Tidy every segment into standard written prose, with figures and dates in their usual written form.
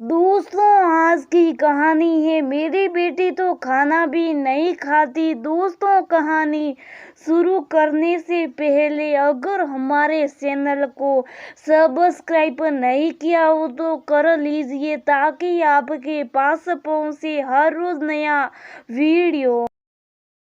दोस्तों, आज की कहानी है। मेरी बेटी तो खाना भी नहीं खाती। दोस्तों, कहानी शुरू करने से पहले अगर हमारे चैनल को सब्सक्राइब नहीं किया हो तो कर लीजिए, ताकि आपके पास पहुंचे हर रोज नया वीडियो।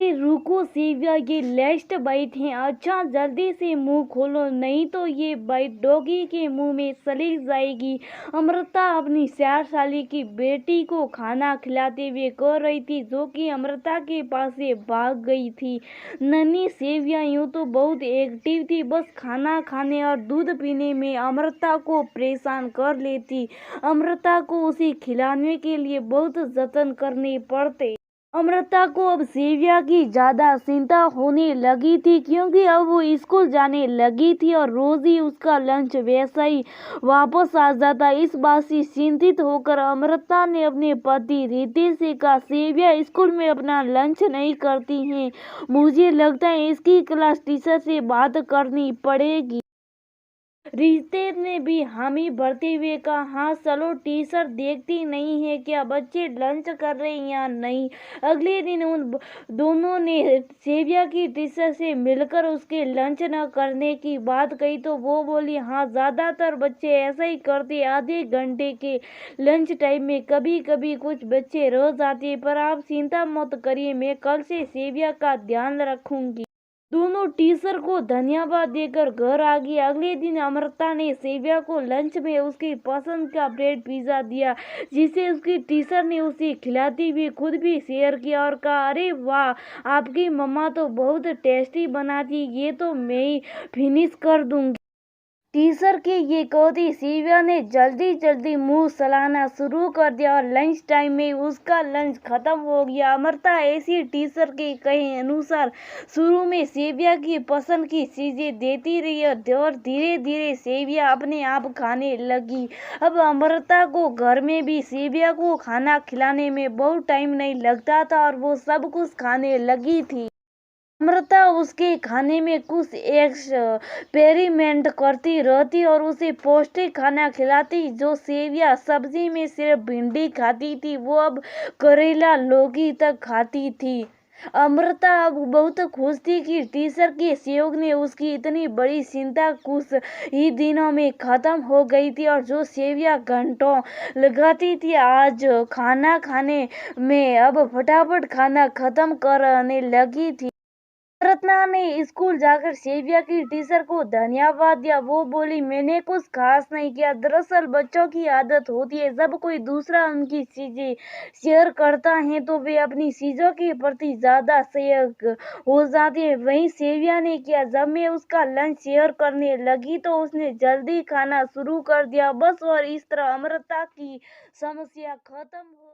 रुको सेविया, ये लास्ट बाइट है। अच्छा, जल्दी से मुंह खोलो, नहीं तो ये बाइट डॉगी के मुंह में चली जाएगी। अमृता अपनी 4 साल की बेटी को खाना खिलाते हुए कह रही थी, जो कि अमृता के पास से भाग गई थी। नन्ही सेविया यूं तो बहुत एक्टिव थी, बस खाना खाने और दूध पीने में अमृता को परेशान कर लेती। अमृता को उसे खिलाने के लिए बहुत जतन करने पड़ते। अमृता को अब सेविया की ज्यादा चिंता होने लगी थी, क्योंकि अब वो स्कूल जाने लगी थी और रोज ही उसका लंच वैसा ही वापस आ जाता। इस बात से चिंतित होकर अमृता ने अपने पति रितेश से कहा, सेविया स्कूल में अपना लंच नहीं करती हैं, मुझे लगता है इसकी क्लास टीचर से बात करनी पड़ेगी। रितेश ने भी हामी भरते हुए कहा, हाँ चलो, टीचर देखती नहीं है क्या बच्चे लंच कर रहे हैं या नहीं। अगले दिन उन दोनों ने सेविया की टीचर से मिलकर उसके लंच न करने की बात कही, तो वो बोली, हाँ ज्यादातर बच्चे ऐसा ही करते। आधे घंटे के लंच टाइम में कभी कभी कुछ बच्चे रह जाते, पर आप चिंता मत करिए, मैं कल से सेविया का ध्यान रखूंगी। दोनों टीचर को धन्यवाद देकर घर आ गए। अगले दिन अमृता ने सेविया को लंच में उसकी पसंद का ब्रेड पिज्जा दिया, जिसे उसकी टीचर ने उसे खिलाती हुई खुद भी शेयर किया और कहा, अरे वाह, आपकी मम्मा तो बहुत टेस्टी बनाती, ये तो मैं ही फिनिश कर दूंगी। टीचर की ये कहती सेविया ने जल्दी जल्दी मुंह चलाना शुरू कर दिया और लंच टाइम में उसका लंच खत्म हो गया। अमृता ऐसी टीचर के कहे अनुसार शुरू में सेविया की पसंद की चीजें देती रही और धीरे धीरे सेविया अपने आप खाने लगी। अब अमृता को घर में भी सेविया को खाना खिलाने में बहुत टाइम नहीं लगता था और वो सब कुछ खाने लगी थी। अमृता उसके खाने में कुछ एक्सपेरिमेंट करती रहती और उसे पौष्टिक खाना खिलाती। जो सेविया सब्जी में सिर्फ भिंडी खाती थी, वो अब करेला लौकी तक खाती थी। अमृता अब बहुत खुश थी कि टीचर के सहयोग ने उसकी इतनी बड़ी चिंता कुछ ही दिनों में खत्म हो गई थी। और जो सेविया घंटों लगाती थी आज खाना खाने में, अब फटाफट खाना खत्म करने लगी थी। रत्ना ने स्कूल जाकर सेविया की टीचर को धन्यवाद दिया। वो बोली, मैंने कुछ खास नहीं किया, दरअसल बच्चों की आदत होती है, जब कोई दूसरा उनकी चीजें शेयर करता है तो वे अपनी चीजों के प्रति ज्यादा सजग हो जाते हैं। वहीं सेविया ने किया, जब मैं उसका लंच शेयर करने लगी तो उसने जल्दी खाना शुरू कर दिया, बस। और इस तरह अमृता की समस्या खत्म हो